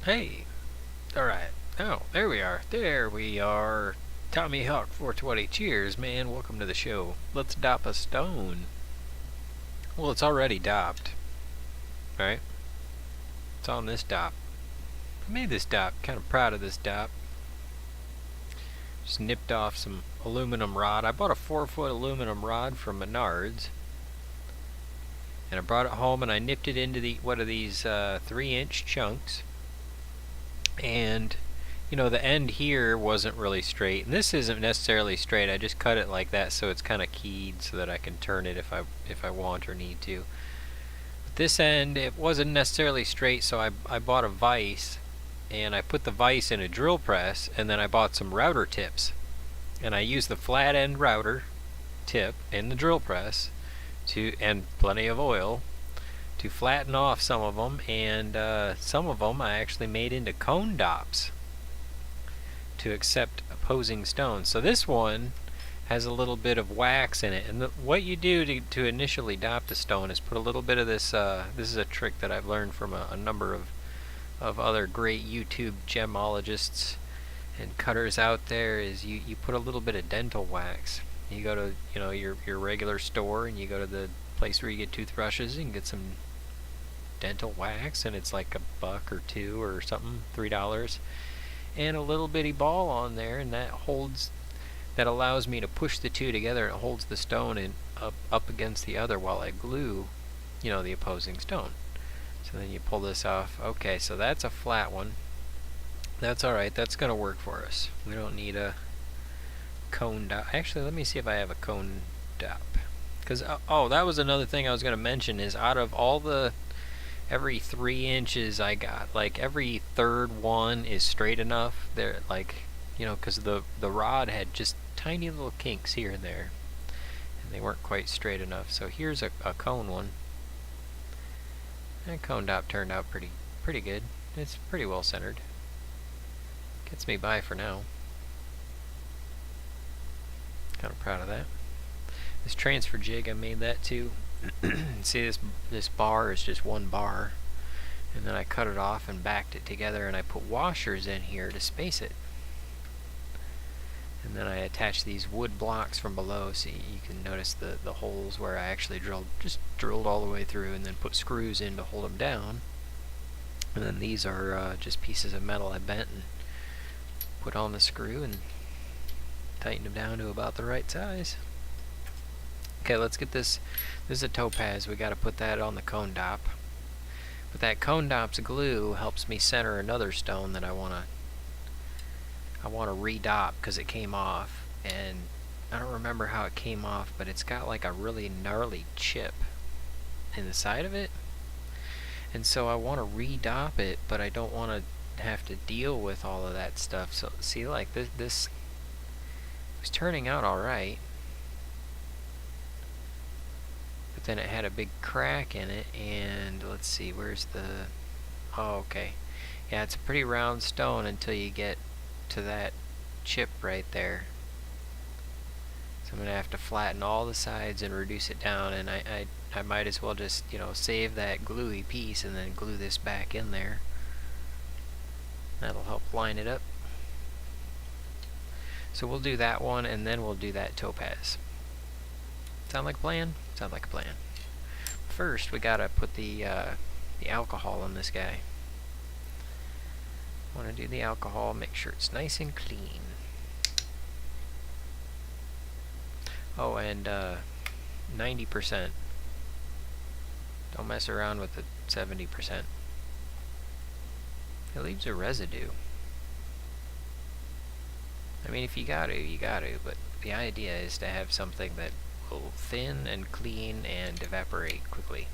Hey, alright. Oh, there we are. There we are. Tommy Hawk 420. Cheers, man. Welcome to the show. Let's dop a stone. Well, it's already dopped. Right? It's on this dop. I made this dop. Kind of proud of this dop. Just nipped off some aluminum rod. I bought a 4-foot aluminum rod from Menards. And I brought it home and I nipped it into one of these 3-inch chunks. And you know, the end here wasn't really straight, and this isn't necessarily straight. I just cut it like that so it's kind of keyed so that I can turn it if I want or need to. But this end, it wasn't necessarily straight, so I bought a vise, and I put the vise in a drill press, and then I bought some router tips, and I used the flat end router tip in the drill press and plenty of oil to flatten off some of them, and some of them I actually made into cone dops to accept opposing stones. So this one has a little bit of wax in it, and what you do to initially dop the stone is put a little bit of this. This is a trick that I've learned from a number of other great YouTube gemologists and cutters out there. Is you put a little bit of dental wax. You go to your regular store and you go to the place where you get toothbrushes and get some dental wax, and it's like $1 or $2 or something, $3, and a little bitty ball on there, and that allows me to push the two together, and it holds the stone up against the other while I glue the opposing stone. So then you pull this off. Okay, so that's a flat one. That's alright, that's gonna work for us. We don't need a cone dop. Actually, let me see if I have a cone dop, because that was another thing I was gonna mention, is out of all every 3 inches I got, like every third one is straight enough. They're like, because the rod had just tiny little kinks here and there, and they weren't quite straight enough. So here's a cone one. That cone dop turned out pretty good. It's pretty well centered. Gets me by for now. Kind of proud of that. This transfer jig, I made that too. See, this bar is just one bar, and then I cut it off and backed it together, and I put washers in here to space it, and then I attached these wood blocks from below, so you can notice the holes where I actually drilled all the way through, and then put screws in to hold them down. And then these are just pieces of metal I bent and put on the screw and tightened them down to about the right size. Okay, let's get this. This is a topaz. We got to put that on the cone dop. But that cone dop's glue helps me center another stone that I want to re-dop because it came off, and I don't remember how it came off, but it's got like a really gnarly chip in the side of it, and so I want to re-dop it, but I don't want to have to deal with all of that stuff. So see, like this was turning out all right. Then it had a big crack in it, and let's see, where's the... Oh, okay. Yeah, it's a pretty round stone until you get to that chip right there. So I'm going to have to flatten all the sides and reduce it down, and I might as well just, save that gluey piece and then glue this back in there. That'll help line it up. So we'll do that one, and then we'll do that topaz. Sound like a plan? Sound like a plan. First, we gotta put the alcohol on this guy. Want to do the alcohol, make sure it's nice and clean. Oh, and 90%. Don't mess around with the 70%. It leaves a residue. I mean, if you got to, you got to, but the idea is to have something that will thin and clean and evaporate quickly.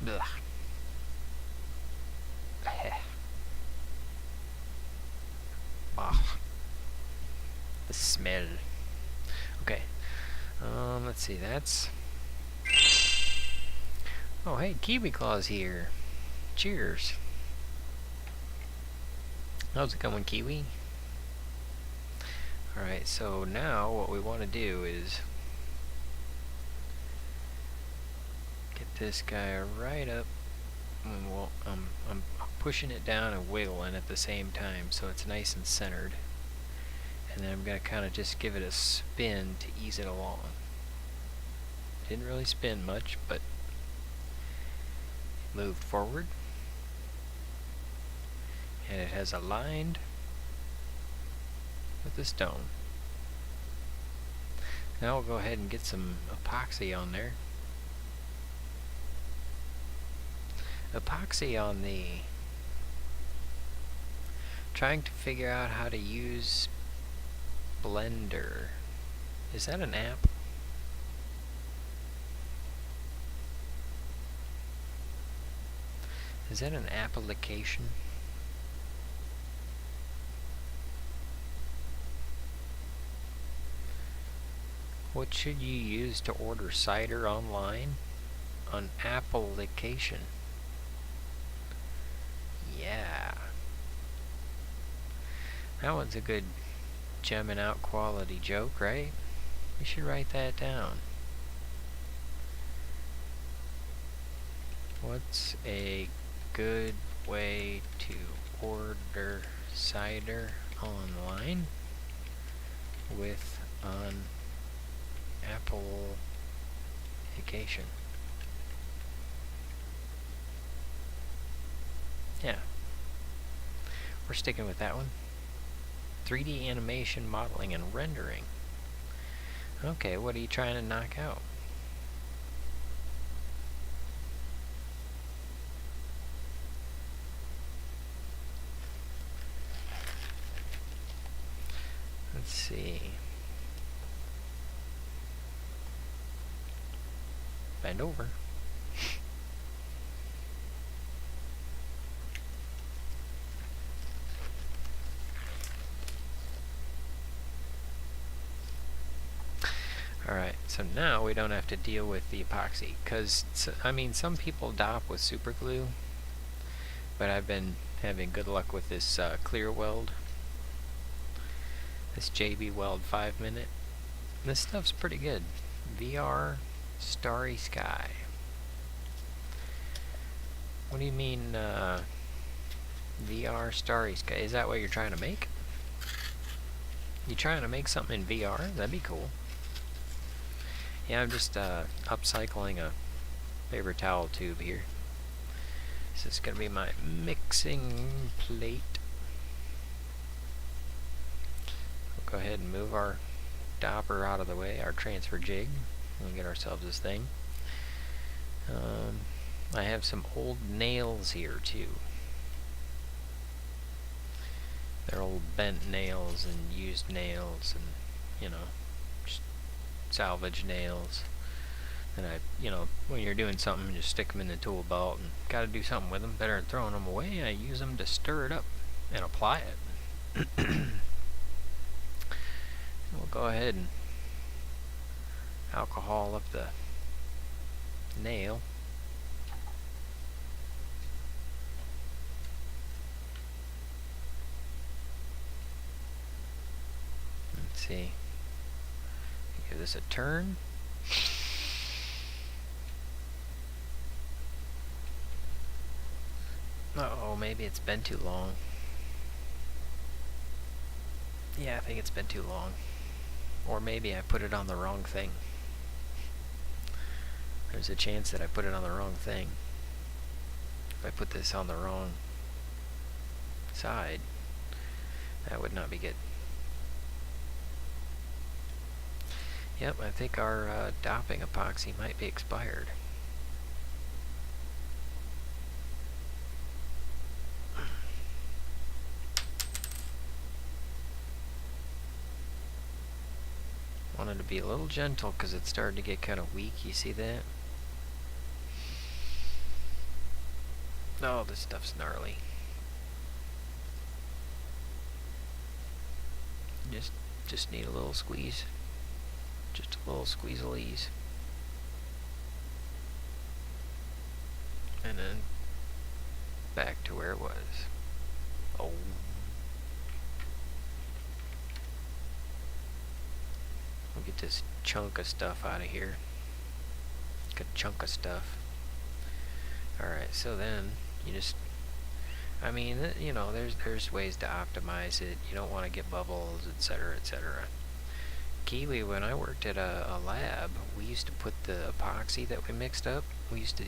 Ugh. Ah, the smell. Okay. Let's see. That's. Oh, hey, Kiwi Claw's here. Cheers. How's it going, Kiwi? Alright, so now what we want to do is this guy right up. Well, I'm pushing it down and wiggling at the same time so it's nice and centered. And then I'm going to kind of just give it a spin to ease it along. Didn't really spin much, but moved forward. And it has aligned with the stone. Now we'll go ahead and get some epoxy on there. Epoxy on the... Trying to figure out how to use Blender. Is that an app? Is that an application? What should you use to order cider online? An application. Yeah. That one's a good Gemin out quality joke, right? You should write that down. What's a good way to order cider online with an application? Yeah. We're sticking with that one. 3D animation, modeling, and rendering. Okay, what are you trying to knock out? Let's see. Bend over. Alright, so now we don't have to deal with the epoxy, because, I mean, some people dop with super glue, but I've been having good luck with this clear weld, this JB Weld 5-minute. This stuff's pretty good. VR Starry Sky. What do you mean, VR Starry Sky? Is that what you're trying to make? You trying to make something in VR? That'd be cool. Yeah, I'm just upcycling a paper towel tube here. This is going to be my mixing plate. We'll go ahead and move our dopper out of the way, our transfer jig. We'll get ourselves this thing. I have some old nails here too. They're old bent nails and used nails and, you know, salvage nails. And when you're doing something, just stick them in the tool belt and gotta do something with them. Better than throwing them away, I use them to stir it up and apply it. We'll go ahead and alcohol up the nail. Let's see. Give this a turn. Uh-oh, maybe it's been too long. Yeah, I think it's been too long. Or maybe I put it on the wrong thing. There's a chance that I put it on the wrong thing. If I put this on the wrong side, that would not be good. Yep, I think our dopping epoxy might be expired. Wanted to be a little gentle because it's starting to get kind of weak. You see that? Oh, this stuff's gnarly. Just need a little squeeze. Just a little squeeze-a-lease. And then back to where it was. Oh. We'll get this chunk of stuff out of here. Good chunk of stuff. Alright, so then you just, I mean, you know, there's ways to optimize it. You don't want to get bubbles, etc., etc. Kiwi, when I worked at a lab, we used to put the epoxy that we mixed up, we used to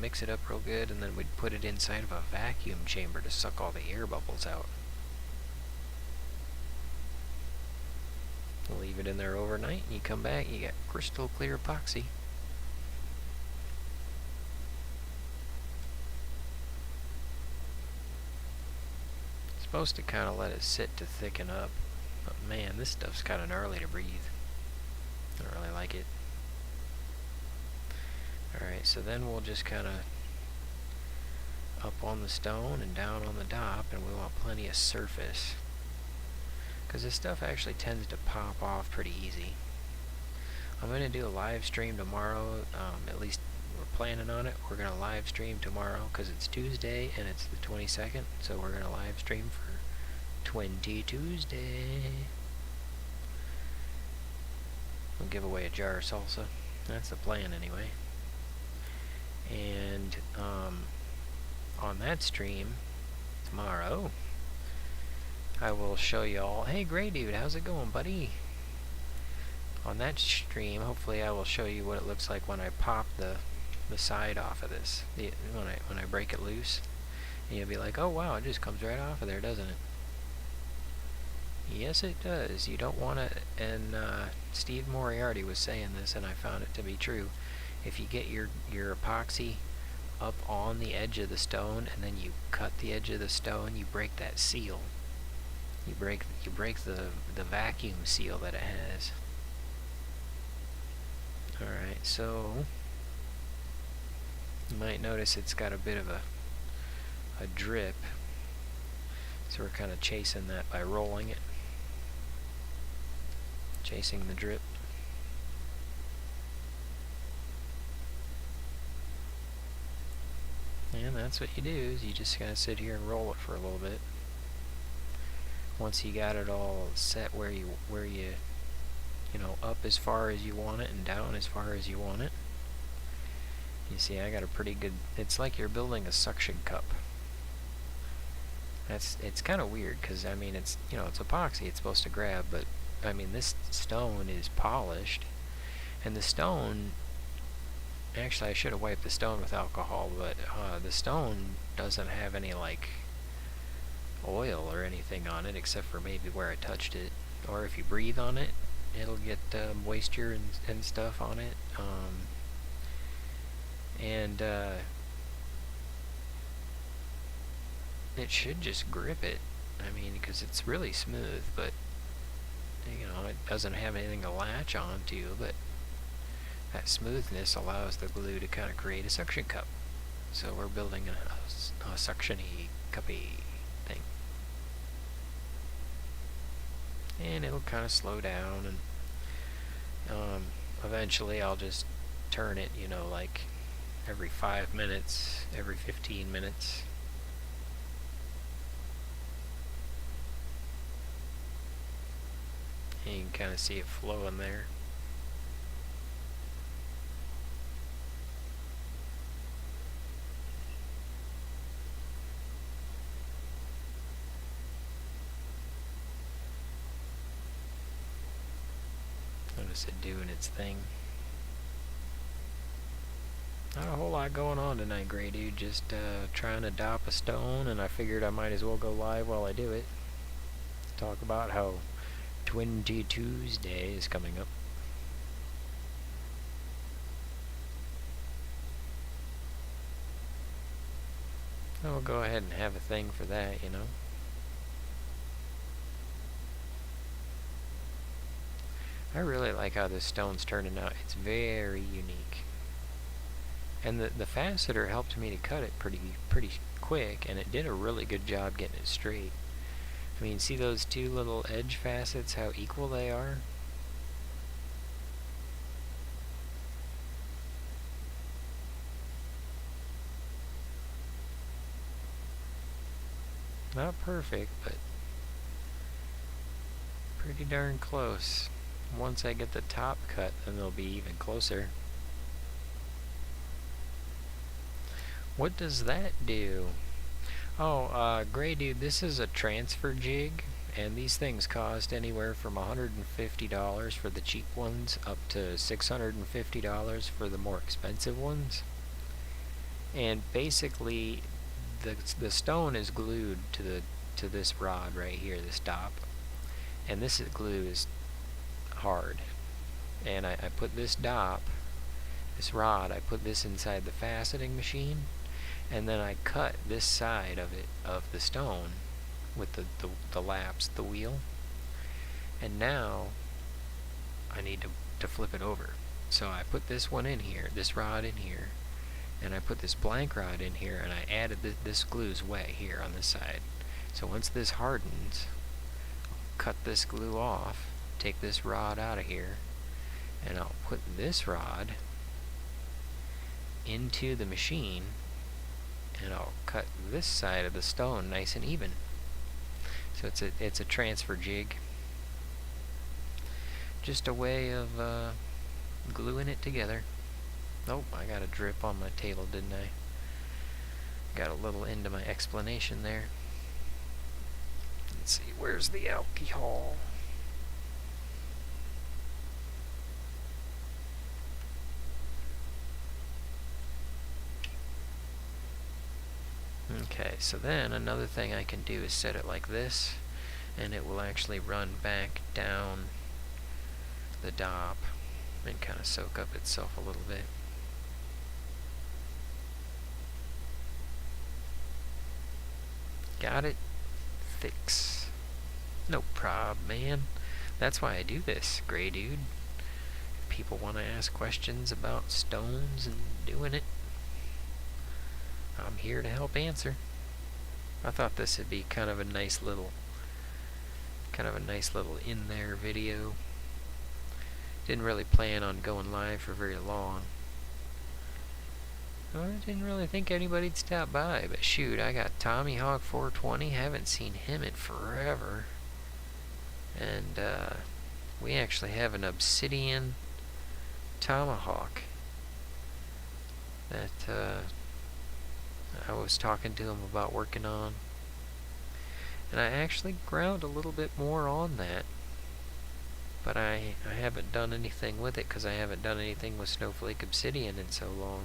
mix it up real good, and then we'd put it inside of a vacuum chamber to suck all the air bubbles out. Leave it in there overnight, and you come back, you got crystal clear epoxy. Supposed to kind of let it sit to thicken up, but man, this stuff's kind of gnarly to breathe. I don't really like it. Alright, so then we'll just kind of up on the stone and down on the top, and we want plenty of surface, because this stuff actually tends to pop off pretty easy. I'm going to do a live stream tomorrow, at least we're planning on it. We're going to live stream tomorrow because it's Tuesday and it's the 22nd, so we're going to live stream for 20 Tuesday. We'll give away a jar of salsa. That's the plan anyway. And on that stream tomorrow, I will show you all. Hey, Gray Dude, how's it going, buddy? On that stream, hopefully I will show you what it looks like when I pop the side off of this. When I break it loose, and you'll be like, oh wow, it just comes right off of there, doesn't it? Yes, it does. You don't want to. And Steve Moriarty was saying this, and I found it to be true. If you get your epoxy up on the edge of the stone, and then you cut the edge of the stone, you break that seal. You break the vacuum seal that it has. Alright, so you might notice it's got a bit of a drip, so we're kind of chasing that by rolling it, chasing the drip. And that's what you do, is you just kind of sit here and roll it for a little bit. Once you got it all set where you know, up as far as you want it and down as far as you want it. You see, I got a pretty good, it's like you're building a suction cup. It's kind of weird, because I mean, it's, you know, it's epoxy, it's supposed to grab, but I mean, this stone is polished, and the stone, actually I should have wiped the stone with alcohol, but the stone doesn't have any like oil or anything on it, except for maybe where I touched it, or if you breathe on it, it'll get moisture and stuff on it, and it should just grip it. I mean, because it's really smooth, but you know, it doesn't have anything to latch onto, but that smoothness allows the glue to kind of create a suction cup. So we're building a suction-y cuppy thing. And it'll kind of slow down, and eventually I'll just turn it, you know, like every 5 minutes, every 15 minutes. And you can kind of see it flowing there. Notice it doing its thing. Not a whole lot going on tonight, Gray Dude. Just trying to dop a stone, and I figured I might as well go live while I do it. Talk about how 20 Tuesday is coming up. I'll go ahead and have a thing for that, you know. I really like how this stone's turning out. It's very unique. And the faceter helped me to cut it pretty quick, and it did a really good job getting it straight. I mean, see those two little edge facets, how equal they are? Not perfect, but pretty darn close. Once I get the top cut, then they'll be even closer. What does that do? Oh, Gray Dude, this is a transfer jig, and these things cost anywhere from $150 for the cheap ones up to $650 for the more expensive ones. And basically, the stone is glued to this rod right here, this dop, and this glue is hard. And I put this dop, this rod, I put this inside the faceting machine, and then I cut this side of it, of the stone, with the laps, the wheel, and now I need to flip it over. So I put this one in here, this rod in here, and I put this blank rod in here, and I added this glue's wet here on this side. So once this hardens, I'll cut this glue off, take this rod out of here, and I'll put this rod into the machine, and I'll cut this side of the stone nice and even. So it's a transfer jig. Just a way of gluing it together. Oh, I got a drip on my table, didn't I? Got a little into my explanation there. Let's see, where's the alcohol? Okay, so then another thing I can do is set it like this, and it will actually run back down the dop and kind of soak up itself a little bit. Got it? Fix. No prob, man. That's why I do this, Gray Dude. If people want to ask questions about stones and doing it, I'm here to help answer. I thought this would be kind of a nice little in there video. Didn't really plan on going live for very long. I didn't really think anybody'd stop by, but shoot, I got Tommy Hawk 420, haven't seen him in forever. And we actually have an obsidian tomahawk that I was talking to him about working on. And I actually ground a little bit more on that, but I haven't done anything with it because I haven't done anything with snowflake obsidian in so long.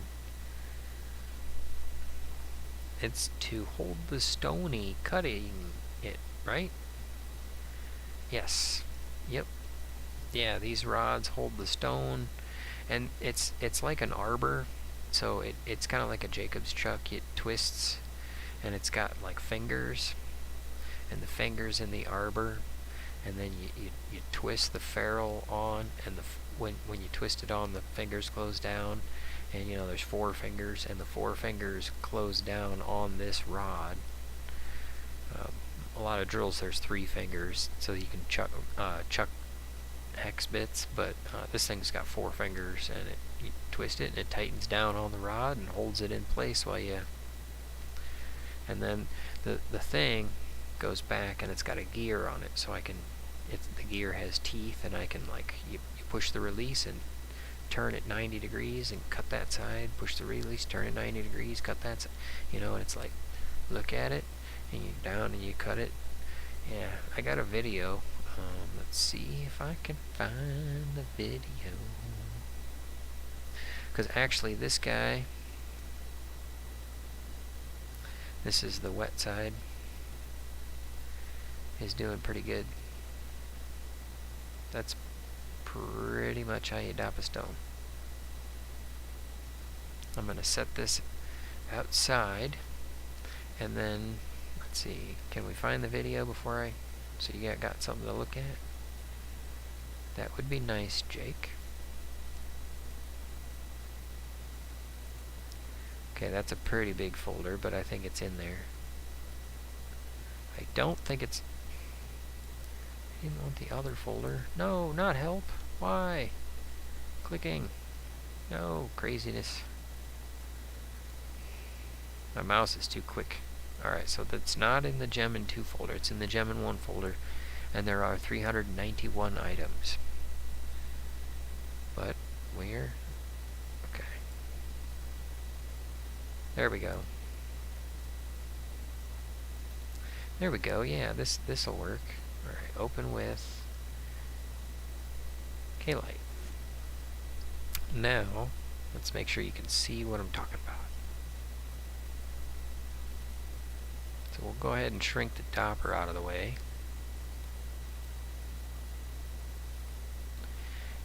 It's to hold the stony cutting it, right? Yes. Yep. Yeah, these rods hold the stone, and it's like an arbor, so it's kind of like a Jacob's chuck. It twists, and it's got like fingers, and the fingers in the arbor, and then you twist the ferrule on, and when you twist it on, the fingers close down, and you know there's 4 fingers, and the 4 fingers close down on this rod. A lot of drills there's 3 fingers, so you can chuck hex bits, but this thing's got 4 fingers, and you twist it and it tightens down on the rod and holds it in place while you. And then the thing goes back, and it's got a gear on it, so the gear has teeth, and I can you push the release and turn it 90 degrees and cut that side, push the release, turn it 90 degrees, cut that side, and it's like, look at it, and you down and you cut it. Yeah, I got a video. Let's see if I can find the video, because actually this guy, this is the wet side, is doing pretty good. That's pretty much how you dop a stone. I'm going to set this outside, and then let's see, can we find the video before so you got something to look at? That would be nice, Jake. Okay, that's a pretty big folder, but I think it's in there. I don't think it's. I didn't want the other folder. No, not help. Why? Clicking. No, craziness. My mouse is too quick. Alright, so that's not in the Gemin 2 folder. It's in the Gemin 1 folder. And there are 391 items. But where? Okay. There we go. There we go. Yeah, this'll work. All right, open with K-Light. Now, let's make sure you can see what I'm talking about. So we'll go ahead and shrink the topper out of the way.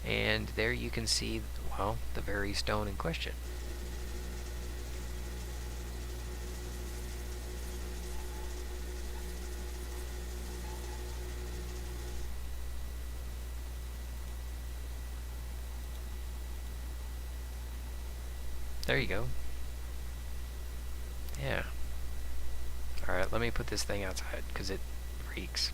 And there you can see, well, the very stone in question. There you go. Yeah. Alright, let me put this thing outside, because it reeks.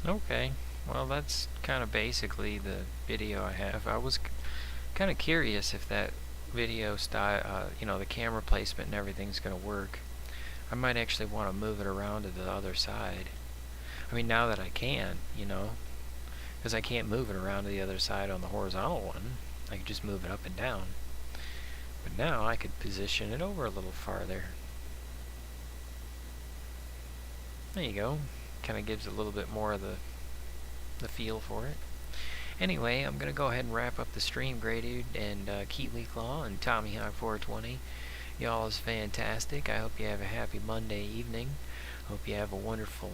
Okay, well that's kind of basically the video I have. I was kind of curious if that video style, the camera placement and everything's going to work. I might actually want to move it around to the other side. I mean, now that I can, because I can't move it around to the other side on the horizontal one. I could just move it up and down. But now I could position it over a little farther. There you go. Kind of gives a little bit more of the feel for it. Anyway, I'm going to go ahead and wrap up the stream, Grey Dude and Keatley Claw and Tommy Hawk 420. Y'all is fantastic. I hope you have a happy Monday evening. Hope you have a wonderful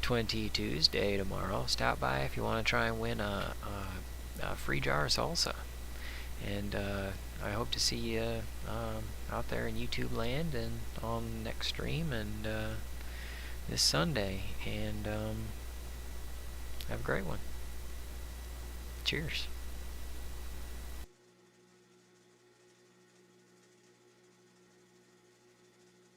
20 Tuesday tomorrow. Stop by if you want to try and win a free jar of salsa. And I hope to see you out there in YouTube land and on next stream and this Sunday. And have a great one. Cheers.